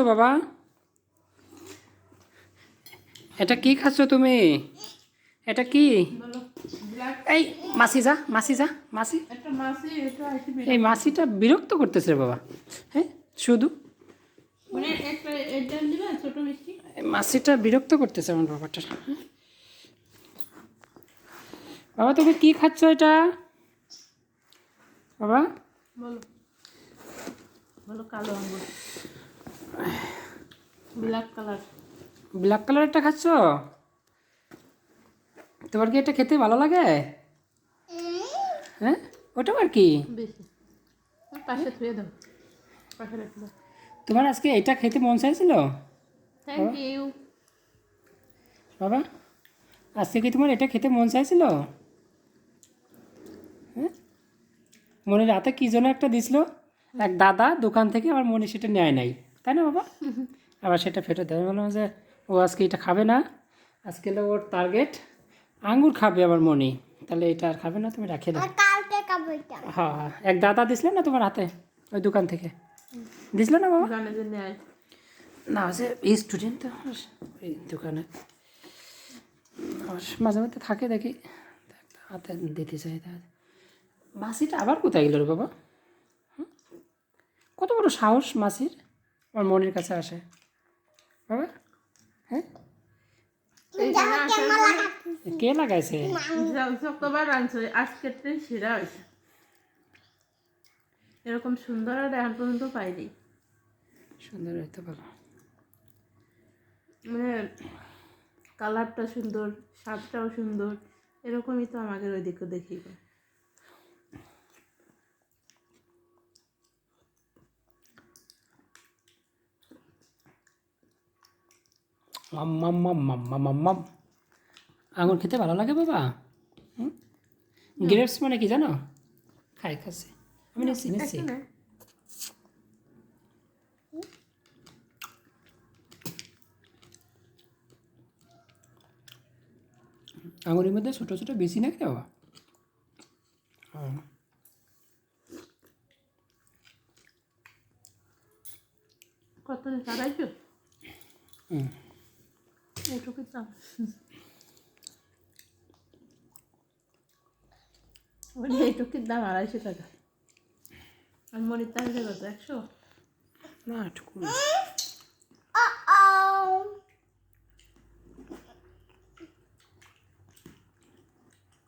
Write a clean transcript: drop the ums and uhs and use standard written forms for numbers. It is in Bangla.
বাবা, এটা কি খাচ্ছ তুমি? এটা কি? এই মাসি যা, মাসি যা, মাসি। এই মাসিটা বিরক্ত করতেছে রে বাবা। হ্যাঁ, শুধু এই মাসিটা বিরক্ত করতেছে আমার বাবাটা। বাবা তুমি কি খাচ্ছ এটা? বাবা বলো বলো। কালো আঙ্গুর, ব্ল্যাক কালার। ব্ল্যাক কালারটা খাচ্ছ? তোমার কি এটা খেতে ভালো লাগে? হ্যাঁ, ওটা আর কি বেশি পাশে থুয়ে দাও, পাশে রাখো। তোমার আজকে এটা খেতে মন চাইছিল? থ্যাংক ইউ বাবা, আজকে কি তোমার এটা খেতে মন চাইছিল? হ্যাঁ, মনে রাতে কী জন্য একটা দিছিল এক দাদা দোকান থেকে, আমার মনে সেটা নেয় নাই, তাই না বাবা? আবার সেটা ফেরত দেয়। বললাম যে ও আজকে এটা খাবে না, আজকে হলো ওর টার্গেট আঙ্গুর খাবে আমার মনে, তাহলে এটা আর খাবে না, তুমি রাখে দাও। হ্যাঁ হ্যাঁ, এক দাদা দিছিল না তোমার হাতে ওই দোকান থেকে, দিছিল না বাবা? জানে যে নেয় না, সে এই স্টুডেন্ট তো ওই দোকানে মাঝে মধ্যে থাকে, দেখি হাতে দিতে চাই। মাসিটা আবার কোথায় গেল রে বাবা? কত বড় সাহস মাসির আমার মনের কাছে আসে বাবা। হ্যাঁ, কে লাগাইছে? যতবার আনছে আজকেরটাই সেরা হয়েছে। এরকম সুন্দর আর এখন পর্যন্ত পাইনি। সুন্দর হইতে পারো, মানে কালারটা সুন্দর, স্বাদটাও সুন্দর, এরকমই তো আমাদের ওইদিকে দেখি। মাম। আঙুর খেতে ভালো লাগে বাবা? গ্রেপস মানে কি জানো? খাচ্ছে, আমি নিচ্ছি। আঙুরের মধ্যে ছোটো ছোটো বেশি নাকি বাবা? হ্যাঁ, কত চারাইছো? এইটুকু চাল এইটুকুর দাম 250 টাকা। আর মনির তাহলে কত? 100? না একটু